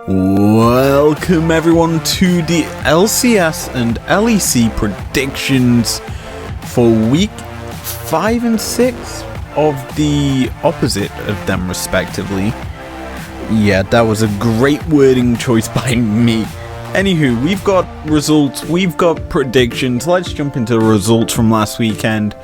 Welcome everyone to the LCS and LEC predictions for week 5 and 6 of the opposite of them respectively. Yeah, that was a great wording choice by me. Anywho, we've got results, we've got predictions. Let's jump into the results from last weekend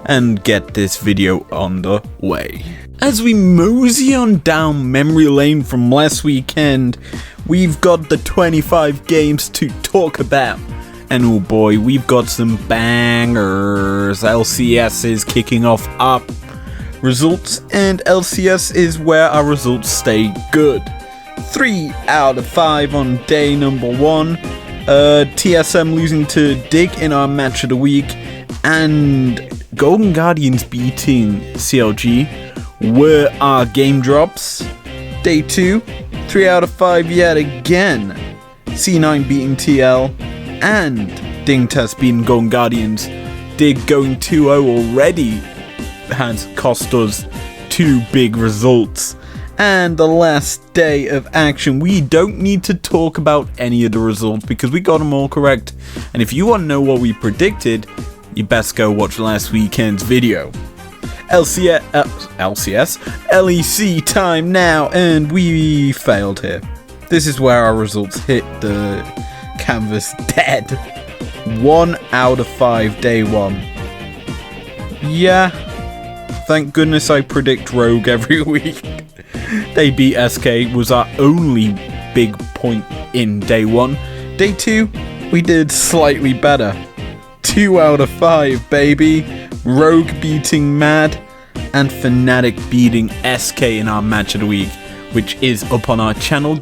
and get this video on the way. As we mosey on down memory lane from last weekend, we've got the 25 games to talk about. And oh boy, we've got some bangers. LCS is kicking off our results, and LCS is where our results stay good. 3 out of 5 on day number 1. TSM losing to Dig in our match of the week, and Golden Guardians beating CLG were our game drops. Day 2, 3 out of 5 yet again. C9 beating TL and Ding Test beating Golden Guardians. Dig going 2-0 already has cost us 2 big results. And the last day of action, we don't need to talk about any of the results because we got them all correct. And if you want to know what we predicted, you best go watch last weekend's video. LEC time now, and we failed here. This is where our results hit the canvas dead. 1 out of 5 day 1. Yeah, thank goodness I predict Rogue every week. They beat SK, was our only big point in day 1. Day 2, we did slightly better. 2 out of 5, baby. Rogue beating Mad, and Fnatic beating SK in our match of the week, which is up on our channel.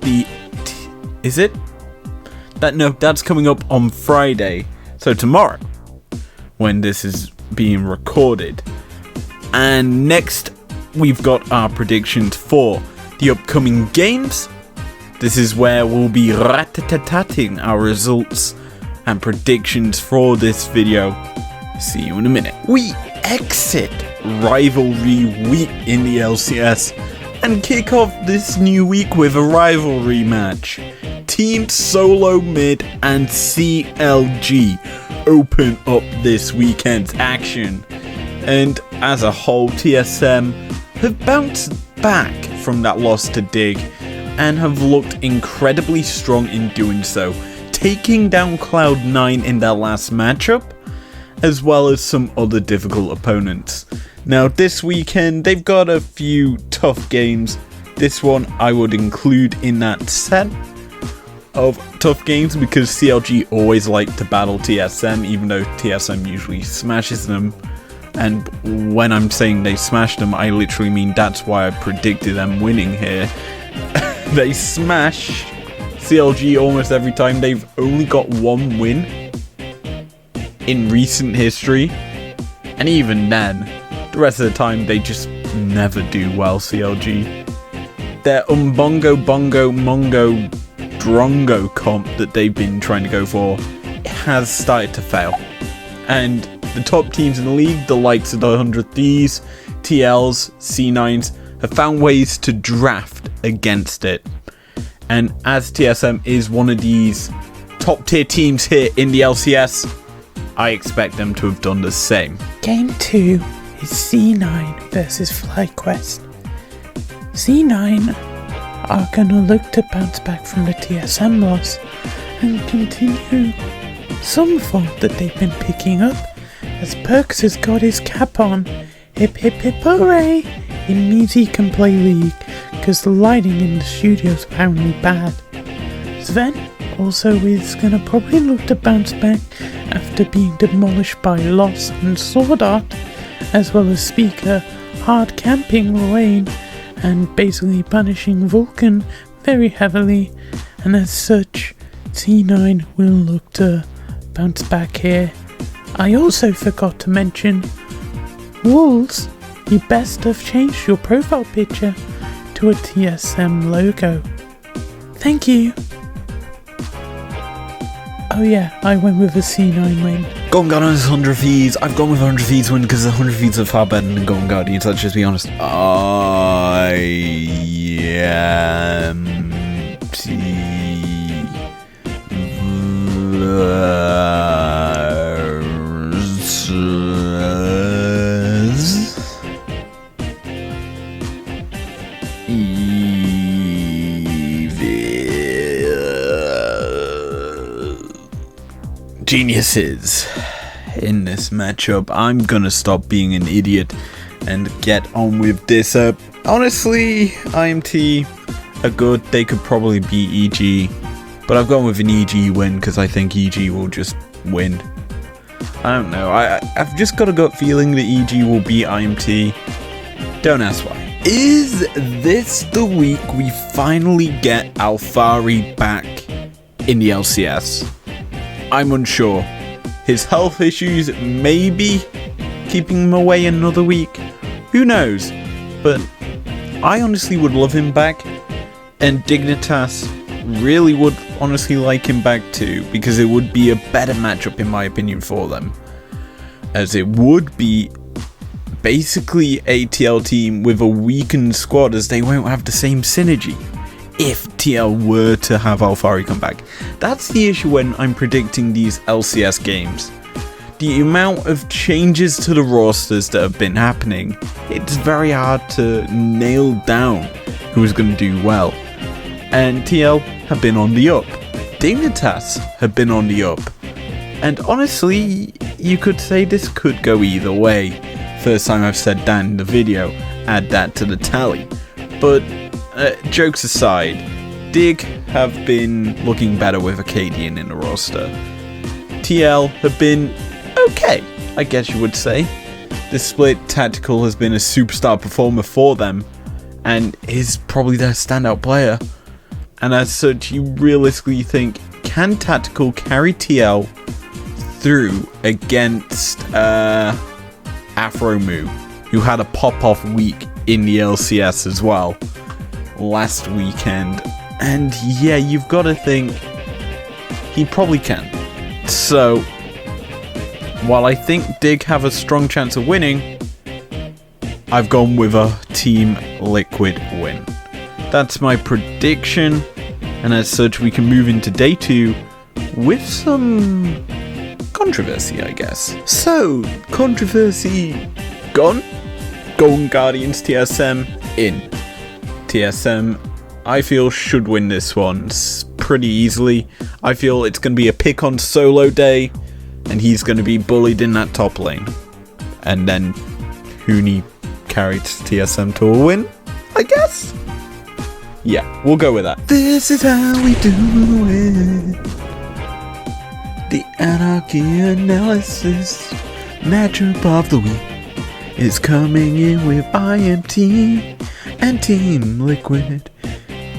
Is it? No, that's coming up on Friday, so tomorrow, when this is being recorded. And next, we've got our predictions for the upcoming games. This is where we'll be rat-tat-tatting our results and predictions for this video. See you in a minute. We exit rivalry week in the LCS and kick off this new week with a rivalry match. Team Solo Mid and CLG open up this weekend's action. And as a whole, TSM have bounced back from that loss to Dig and have looked incredibly strong in doing so, taking down Cloud9 in their last matchup, as well as some other difficult opponents. Now this weekend they've got a few tough games. This one I would include in that set of tough games because CLG always like to battle TSM, even though TSM usually smashes them. And when I'm saying they smash them, I literally mean that's why I predicted them winning here. They smash CLG almost every time. They've only got 1 win in recent history, and even then, the rest of the time they just never do well. CLG, their Bongo Bongo Mongo Drongo comp that they've been trying to go for has started to fail, and the top teams in the league, the likes of the 100 Thieves, TLs, C9s, have found ways to draft against it. And as TSM is one of these top tier teams here in the LCS, I expect them to have done the same. Game 2 is C9 versus FlyQuest. C9 are gonna look to bounce back from the TSM loss and continue some form that they've been picking up, as Perks has got his cap on. Hip hip hip hooray! It means he can play League, because the lighting in the studio is apparently bad. Sven also is gonna probably look to bounce back after being demolished by Loss and Sword Art, as well as Speaker hard camping lane and basically punishing Vulcan very heavily, and as such, C9 will look to bounce back here. I also forgot to mention, Wolves, you best have changed your profile picture to a TSM logo. Thank you. Oh yeah, I went with a C9 win. Golden Guardians 100 Thieves. I've gone with 100 Thieves win because the 100 Thieves are far better than Golden Guardians, let's just be honest. I am Geniuses in this matchup. I'm gonna stop being an idiot and get on with this. Honestly, IMT are good. They could probably beat EG, but I've gone with an EG win because I think EG will just win. I don't know. I've just got a gut feeling that EG will beat IMT. Don't ask why. Is this the week we finally get Alfari back in the LCS? I'm unsure. His health issues may be keeping him away another week. Who knows? But I honestly would love him back. And Dignitas really would honestly like him back too, because it would be a better matchup in my opinion for them. As it would be basically a TL team with a weakened squad, as they won't have the same synergy if TL were to have Alfari come back. That's the issue when I'm predicting these LCS games. The amount of changes to the rosters that have been happening, it's very hard to nail down who's going to do well. And TL have been on the up. Dignitas have been on the up. And honestly, you could say this could go either way. First time I've said that in the video, add that to the tally. But jokes aside, Dig have been looking better with Acadian in the roster. TL have been okay, I guess you would say. This split, Tactical has been a superstar performer for them, and is probably their standout player. And as such, you realistically think, can Tactical carry TL through against Afromu, who had a pop-off week in the LCS as well last weekend? And yeah, you've got to think he probably can. So while I think Dig have a strong chance of winning, I've gone with a Team Liquid win. That's my prediction, and as such we can move into day 2 with some controversy, I guess. So, controversy gone. Golden Guardians TSM in. TSM, I feel, should win this one pretty easily. I feel it's going to be a pick on solo day, and he's going to be bullied in that top lane. And then Huni carried TSM to a win, I guess? Yeah, we'll go with that. This is how we do it. The Anarchy Analysis matchup of the week is coming in with IMT and Team Liquid.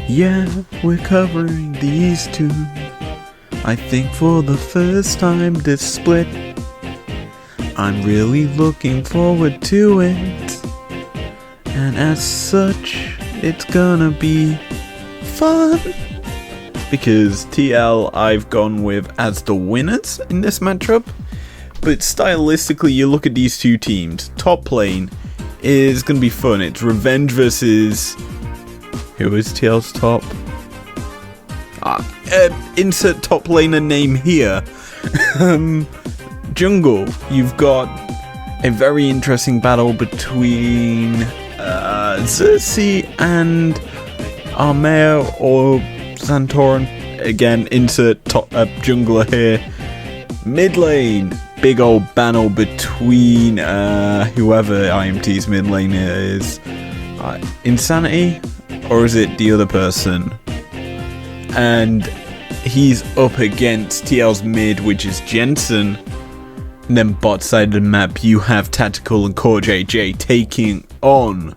Yeah, we're covering these two. I think for the first time this split, I'm really looking forward to it. And as such, it's gonna be fun. Because TL I've gone with as the winners in this matchup. But stylistically, you look at these two teams. Top lane is going to be fun. It's Revenge versus... Who is TL's top? Insert top laner name here. Jungle. You've got a very interesting battle between Xerxes and Armeo or Santorin. Again, insert top jungler here. Mid lane, big old battle between whoever IMT's mid laner is. Insanity, or is it the other person? And he's up against TL's mid, which is Jensen. And then bot side of the map, you have Tactical and Core JJ taking on.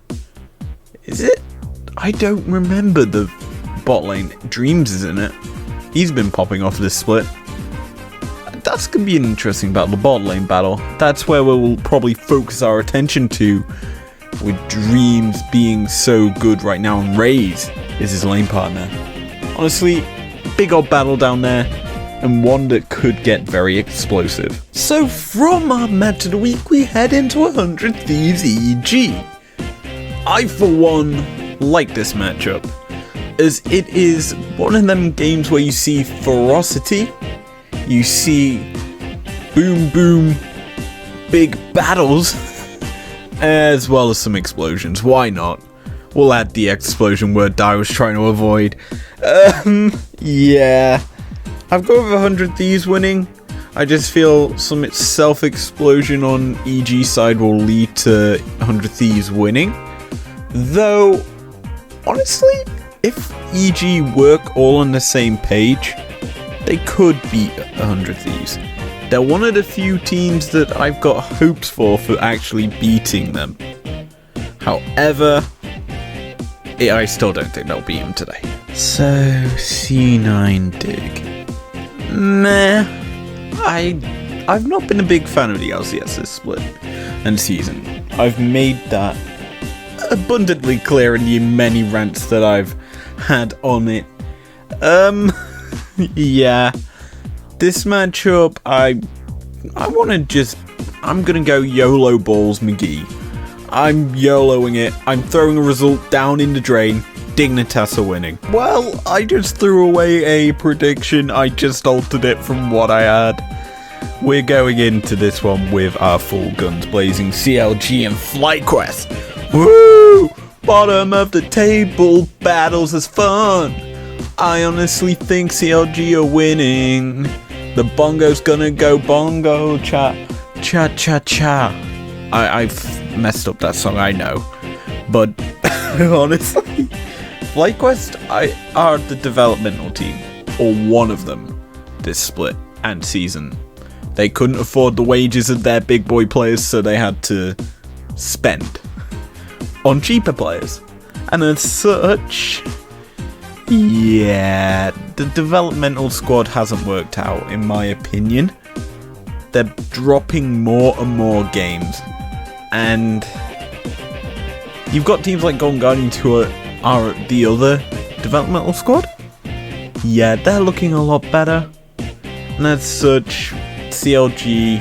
Is it? I don't remember the bot lane. Dreams is in it. He's been popping off this split. That's going to be an interesting battle, the bot lane battle. That's where we'll probably focus our attention to, with Dreams being so good right now, and Raze is his lane partner. Honestly, big old battle down there, and one that could get very explosive. So from our match of the week, we head into 100 Thieves EG. I, for one, like this matchup. as it is one of them games where you see ferocity, you see boom boom, big battles, as well as some explosions. Why not? We'll add the explosion word I was trying to avoid. Yeah. I've got over 100 Thieves winning. I just feel some self-explosion on EG side will lead to 100 Thieves winning. Though, honestly, if EG work all on the same page, they could beat 100 Thieves. They're one of the few teams that I've got hopes for actually beating them. However, I still don't think they'll beat them today. So, C9 Dig. Meh. I've not been a big fan of the LCS this split and season. I've made that abundantly clear in the many rants that I've had on it. Yeah. This matchup, I'm gonna go YOLO balls McGee. I'm YOLOing it. I'm throwing a result down in the drain. Dignitas are winning. Well, I just threw away a prediction. I just altered it from what I had. We're going into this one with our full guns blazing. CLG and FlyQuest. Woo! Bottom of the table battles is fun. I honestly think CLG are winning. The bongo's gonna go bongo cha cha cha cha. I've messed up that song, I know, but honestly, FlyQuest are the developmental team, or one of them, this split and season. They couldn't afford the wages of their big boy players, so they had to spend on cheaper players, and as such, yeah, the developmental squad hasn't worked out, in my opinion. They're dropping more and more games, and you've got teams like Golden Guardians who are the other developmental squad. Yeah, they're looking a lot better, and as such, CLG,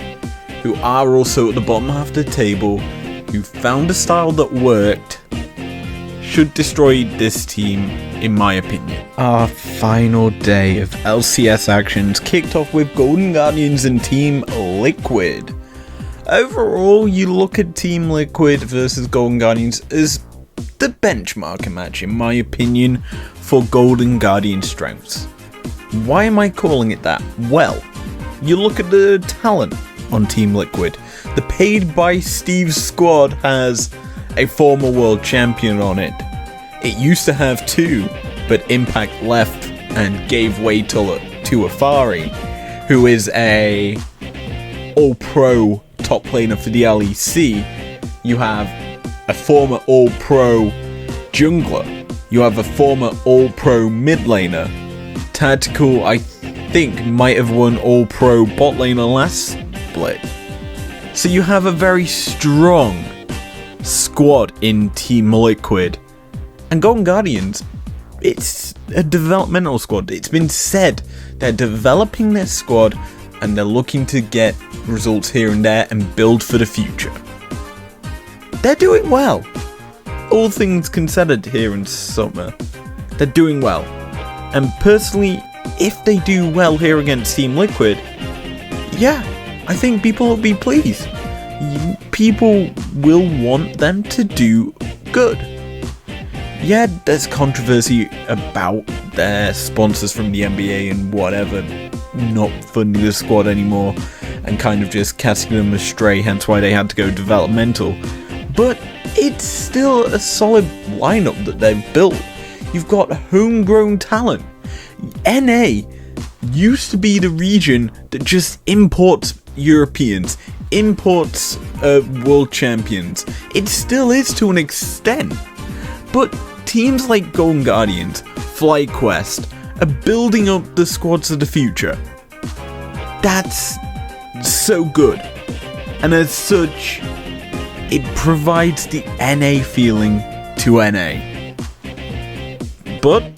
who are also at the bottom half of the table, who found a style that worked, should destroy this team, in my opinion. Our final day of LCS actions kicked off with Golden Guardians and Team Liquid. Overall, you look at Team Liquid versus Golden Guardians as the benchmark match, in my opinion, for Golden Guardian strengths. Why am I calling it that? Well, you look at the talent on Team Liquid. The Paid by Steve squad has a former world champion on it. It used to have two, but Impact left and gave way to Afari, who is a all-pro top laner for the LEC. You have a former all-pro jungler. You have a former all-pro mid laner. Tactical, I think, might have won all-pro bot laner last split. So you have a very strong squad in Team Liquid. And Golden Guardians, it's a developmental squad. It's been said they're developing their squad and they're looking to get results here and there and build for the future. They're doing well. All things considered here in summer, they're doing well. And personally, if they do well here against Team Liquid, yeah, I think people will be pleased. People will want them to do good. Yeah, there's controversy about their sponsors from the NBA and whatever not funding the squad anymore and kind of just casting them astray, hence why they had to go developmental. But it's still a solid lineup that they've built. You've got homegrown talent. NA used to be the region that just imports Europeans, imports world champions. It still is to an extent. But teams like Golden Guardians, FlyQuest, are building up the squads of the future. That's so good. And as such, it provides the NA feeling to NA. But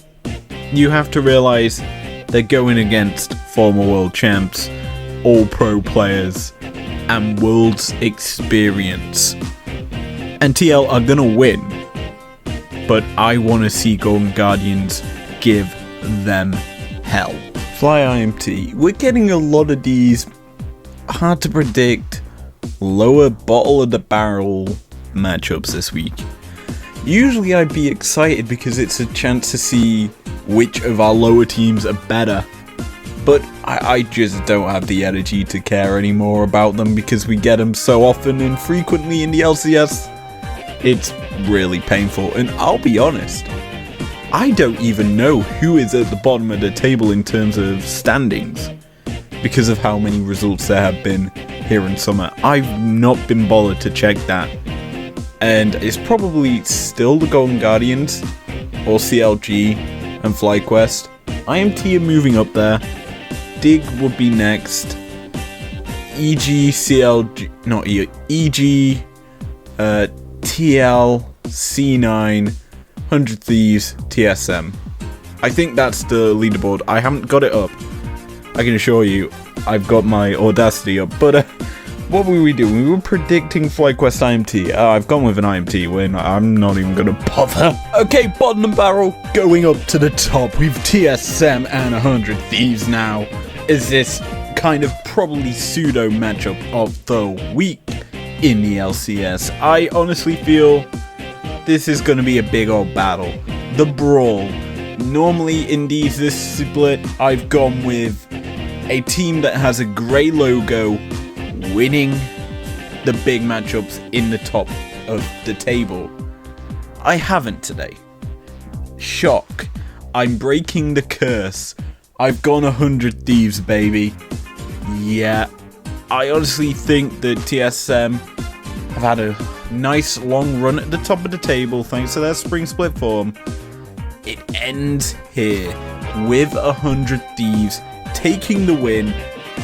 you have to realise they're going against former world champs, all pro players, and world's experience. And TL are gonna win. but I want to see Golden Guardians give them hell. Fly IMT. We're getting a lot of these hard to predict, lower bottom of the barrel matchups this week. Usually I'd be excited because it's a chance to see which of our lower teams are better, but I just don't have the energy to care anymore about them because we get them so often and frequently in the LCS. It's really painful, and I'll be honest, I don't even know who is at the bottom of the table in terms of standings because of how many results there have been here in summer. I've not been bothered to check that, and it's probably still the Golden Guardians or CLG and FlyQuest. IMT are moving up there. Dig would be next. EG, CLG, not EG, TL, C9, 100 Thieves, TSM. I think that's the leaderboard. I haven't got it up. I can assure you, I've got my Audacity up. But what were we doing? We were predicting FlyQuest IMT. I've gone with an IMT win. I'm not even going to bother. Okay, bottom of the barrel, going up to the top. We've TSM and 100 Thieves now. Is this kind of probably pseudo matchup of the week in the LCS? I honestly feel this is going to be a big old battle. The brawl. Normally in this split, I've gone with a team that has a grey logo winning the big matchups in the top of the table. I haven't today. Shock. I'm breaking the curse. I've gone 100 Thieves, baby. Yeah. I honestly think that TSM have had a nice long run at the top of the table thanks to their spring split form. It ends here with 100 Thieves taking the win,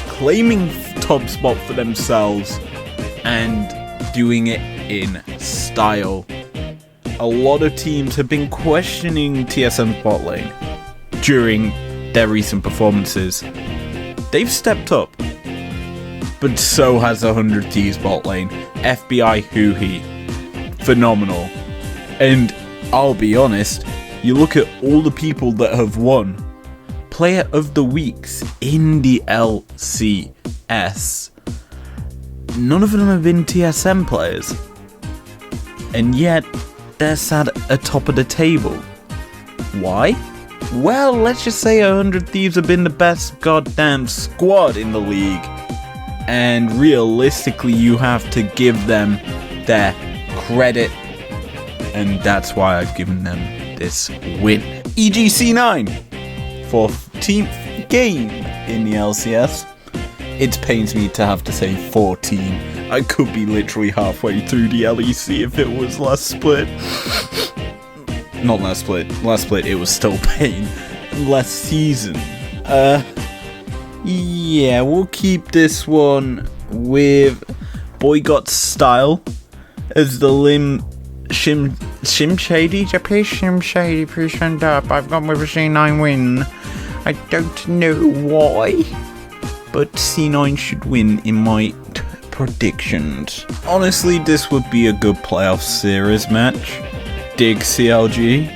claiming top spot for themselves, and doing it in style. A lot of teams have been questioning TSM's bot lane during their recent performances. They've stepped up, but so has 100 Thieves bot lane. FBI Hoohee, phenomenal. And I'll be honest, you look at all the people that have won Player of the Weeks in the LCS. None of them have been TSM players, and yet they're sat atop of the table. Why? Well, let's just say 100 Thieves have been the best goddamn squad in the league, and realistically you have to give them their credit, and that's why I've given them this win. EGC9, 14th game in the LCS. It pains me to have to say 14. I could be literally halfway through the LEC if it was last split. Not last split. Last split it was still pain. Last season. Yeah, we'll keep this one with Boy Got Style as the Shim Shady. Please Shim Shady, please stand up. I've gone with a C9 win. I don't know why, but C9 should win in my predictions. Honestly, this would be a good playoff series match. Dig CLG.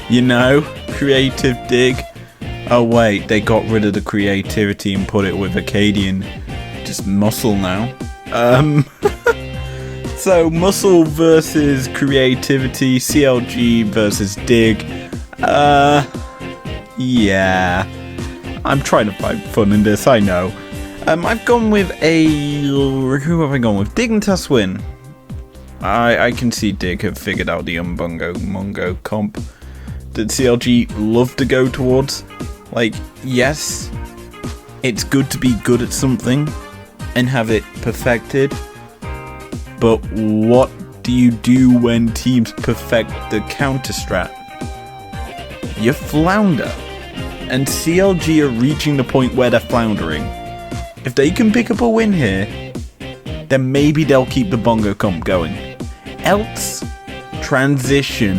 You know, creative dig. Oh wait, they got rid of the creativity and put it with Acadian. Just muscle now. So muscle versus creativity, CLG versus dig. Yeah. I'm trying to find fun in this, I know. I've gone with who have I gone with? Dig and Taswin. I can see Dig have figured out the Mungo comp that CLG love to go towards. Like, yes, it's good to be good at something and have it perfected, but what do you do when teams perfect the counter strat? You flounder. And CLG are reaching the point where they're floundering. If they can pick up a win here, then maybe they'll keep the bongo comp going. Else, transition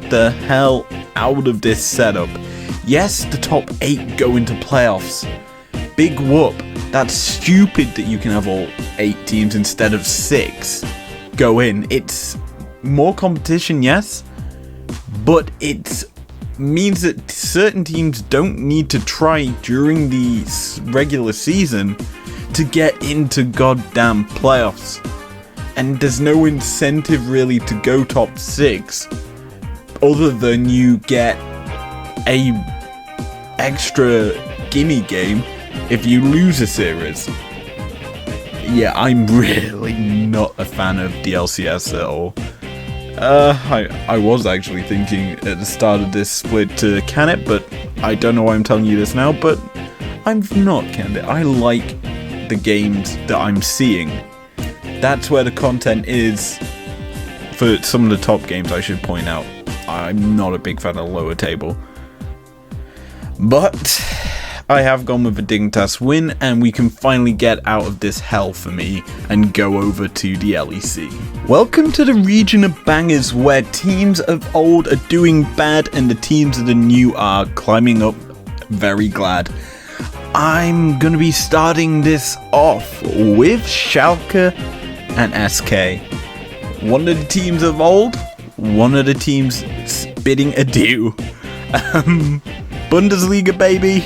the hell out of this setup. Yes, the top 8 go into playoffs. Big whoop. That's stupid that you can have all 8 teams instead of 6 go in. It's more competition, yes, but it means that certain teams don't need to try during the regular season to get into goddamn playoffs. And there's no incentive really to go top 6 other than you get a extra gimme game if you lose a series. Yeah, I'm really not a fan of the LCS at all. I was actually thinking at the start of this split to can it, but I don't know why I'm telling you this now, but I'm not canned it. I like the games that I'm seeing. That's where the content is for some of the top games, I should point out. I'm not a big fan of lower table. But I have gone with a Dignitas win, and we can finally get out of this hell for me and go over to the LEC. Welcome to the region of bangers where teams of old are doing bad and the teams of the new are climbing up very glad. I'm going to be starting this off with Schalke and SK. One of the teams of old, one of the teams bidding adieu. Bundesliga baby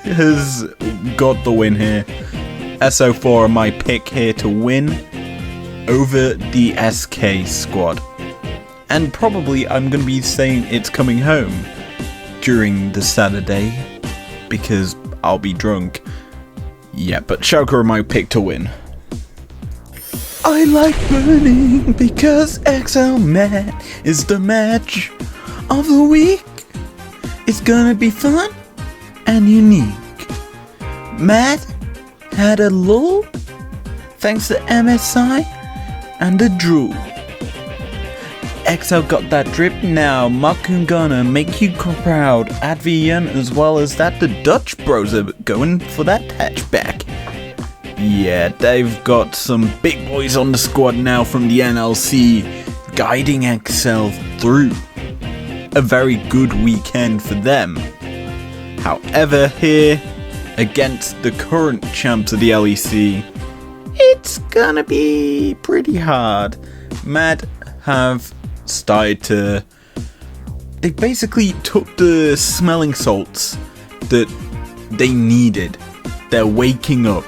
has got the win here. SO4 are my pick here to win over the SK squad. And probably I'm going to be saying it's coming home during the Saturday because I'll be drunk. Yeah, but Schalke are my pick to win. I like burning because XL Mat is the match of the week. It's gonna be fun and unique. Matt had a lull thanks to MSI and the drool. XL got that drip now. Makun gonna make you proud. Advian as well as that the Dutch bros are going for that hatchback. Yeah, they've got some big boys on the squad now from the NLC guiding XL through a very good weekend for them. However, here against the current champs of the LEC, it's gonna be pretty hard. Mad have started to... They basically took the smelling salts that they needed. They're waking up.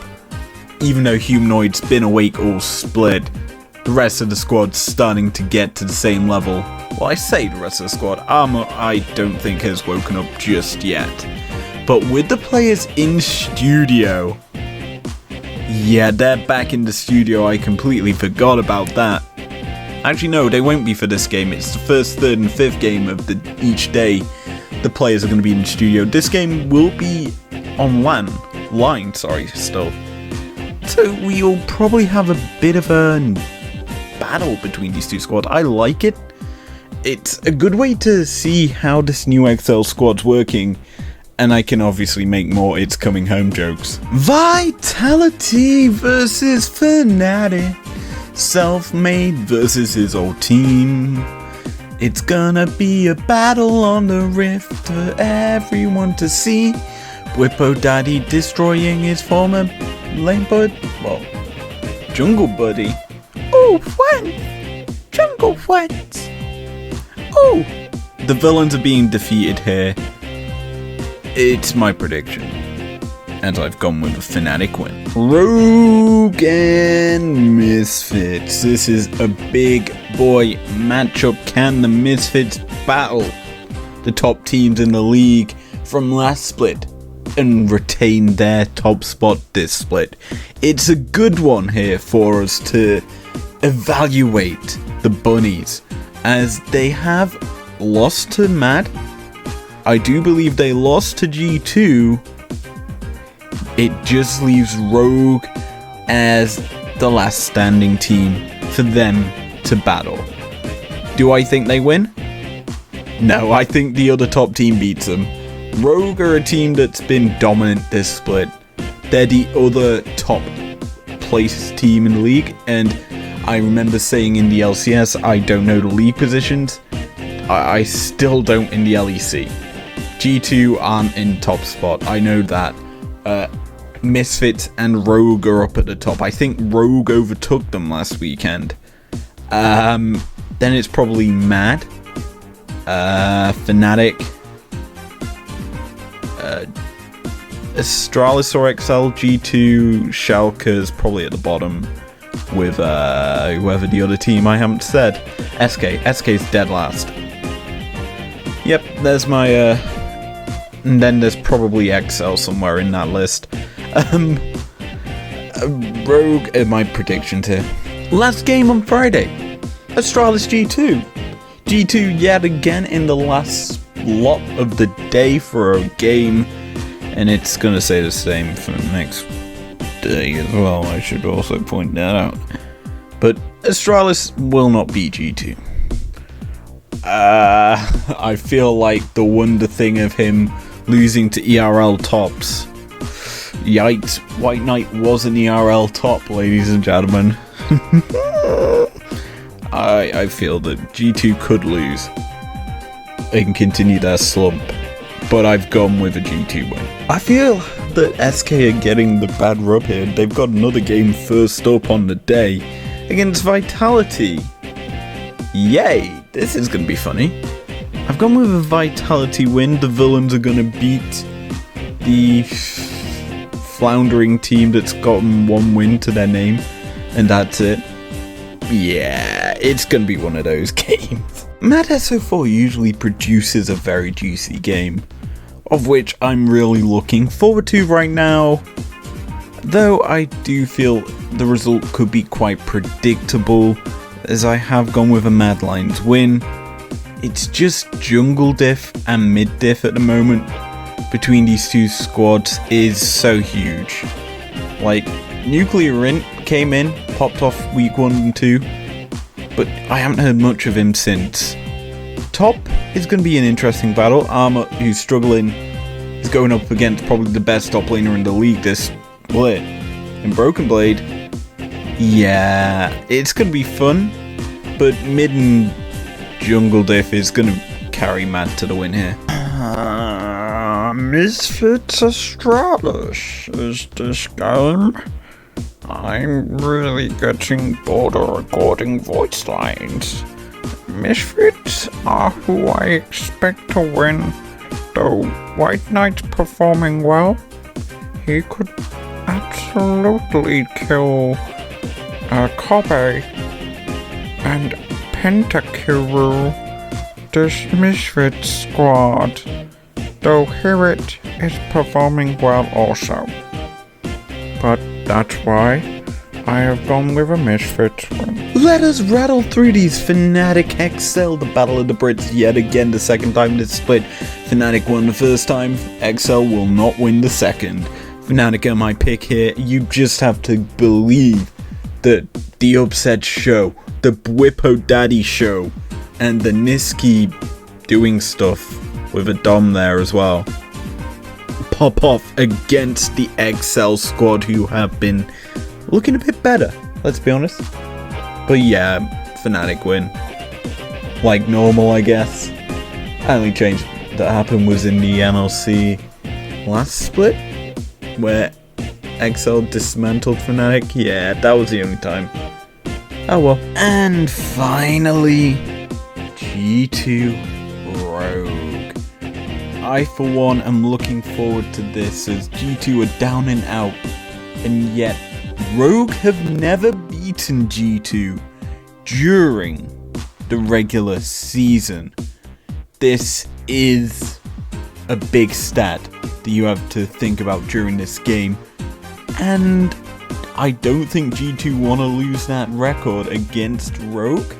Even though Humanoid's been awake all split, the rest of the squad's starting to get to the same level. Well, I say the rest of the squad. Armour, I don't think has woken up just yet. But with the players in studio... Yeah, they're back in the studio. I completely forgot about that. Actually, no, they won't be for this game. It's the first, third, and fifth game of each day. The players are going to be in the studio. This game will be on line, still. So we'll probably have a bit of a battle between these two squads. I like it. It's a good way to see how this new XL squad's working. And I can obviously make more It's Coming Home jokes. Vitality versus Fnatic. Self-made versus his old team. It's gonna be a battle on the rift for everyone to see. Whippo Daddy destroying his former lane bud. Well, jungle buddy. Oh, friends! Jungle friends! Oh! The villains are being defeated here. It's my prediction. And I've gone with a Fnatic win. Rogue and Misfits. This is a big boy matchup. Can the Misfits battle the top teams in the league from last split and retain their top spot this split? It's a good one here for us to evaluate the bunnies, as they have lost to Mad. I do believe they lost to G2. It just leaves Rogue as the last standing team for them to battle. Do I think they win? No, I think the other top team beats them. Rogue are a team that's been dominant this split. They're the other top place team in the league, and I remember saying in the LCS, I don't know the league positions. I still don't in the LEC. G2 aren't in top spot, I know that. Misfits and Rogue are up at the top. I think Rogue overtook them last weekend. Then it's probably Mad, Fnatic, Astralis or XL, G2, Schalke is probably at the bottom with whoever the other team I haven't said. SK's dead last. Yep, there's my and then there's probably XL somewhere in that list. Rogue are my predictions here. Last game on Friday, Astralis G2. G2 yet again in the last slot of the day for a game, and it's gonna say the same for the next day as well, I should also point that out. But Astralis will not be G2. I feel like the wonder thing of him losing to ERL tops. Yikes, White Knight was an ERL top, ladies and gentlemen. I feel that G2 could lose and continue their slump, but I've gone with a G2 win. I feel that SK are getting the bad rub here. They've got another game first up on the day against Vitality. Yay, this is going to be funny. I've gone with a Vitality win. The villains are going to beat the floundering team that's gotten one win to their name, and that's it. Yeah, it's going to be one of those games. Mad SO4 usually produces a very juicy game, of which I'm really looking forward to right now. Though I do feel the result could be quite predictable, as I have gone with a Mad Lions win. It's just jungle diff and mid diff at the moment between these two squads is so huge. Like, Nuclear Int came in, popped off week 1 and 2, but I haven't heard much of him since. Top is going to be an interesting battle. Armor, who's struggling, is going up against probably the best top laner in the league this split. And Broken Blade, yeah, it's going to be fun, but mid and jungle diff is going to carry Mad to the win here. Misfits Astralis is this game. I'm really getting bored of recording voice lines. Misfits are who I expect to win, though White Knight's performing well. He could absolutely kill Kobe and Pentakiru, this Misfits squad, though Hirit is performing well also. But that's why I have gone with a Misfits win. Let us rattle through these. Fnatic XL, the Battle of the Brits yet again, the second time this split. Fnatic won the first time, XL will not win the second. Fnatic are my pick here. You just have to believe that the upset show, the Whippo Daddy show, and the Niski doing stuff with a Dom there as well, pop off against the XL squad, who have been looking a bit better, let's be honest. But yeah, Fnatic win. Like normal, I guess. The only change that happened was in the MLC last split, where XL dismantled Fnatic. Yeah, that was the only time. Oh well. And finally, G2 Rogue. I, for one, am looking forward to this, as G2 are down and out, and yet Rogue have never beaten G2 during the regular season. This is a big stat that you have to think about during this game, and I don't think G2 want to lose that record against Rogue,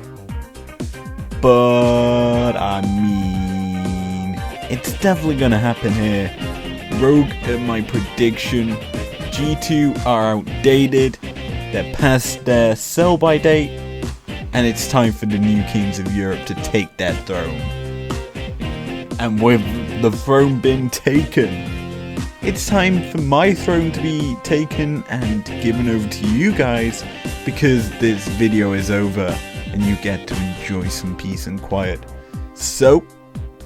but I mean, it's definitely going to happen here. Rogue, at my prediction, G2 are outdated, they're past their sell-by date, and it's time for the new kings of Europe to take their throne. And with the throne being taken, it's time for my throne to be taken and given over to you guys, because this video is over and you get to enjoy some peace and quiet. So,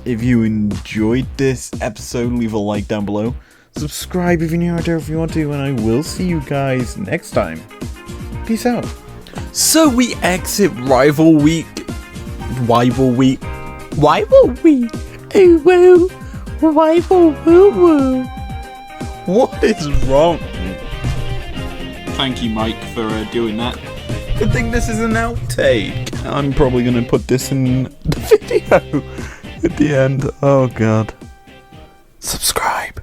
if you enjoyed this episode, leave a like down below. Subscribe if you're new out there if you want to, and I will see you guys next time. Peace out. So we exit Rival Week Why will we? Why will we? Oh, woo. Why will woo woo? What is wrong? Thank you, Mike, for doing that. Good thing this is an outtake. I'm probably going to put this in the video at the end. Oh, God. Subscribe.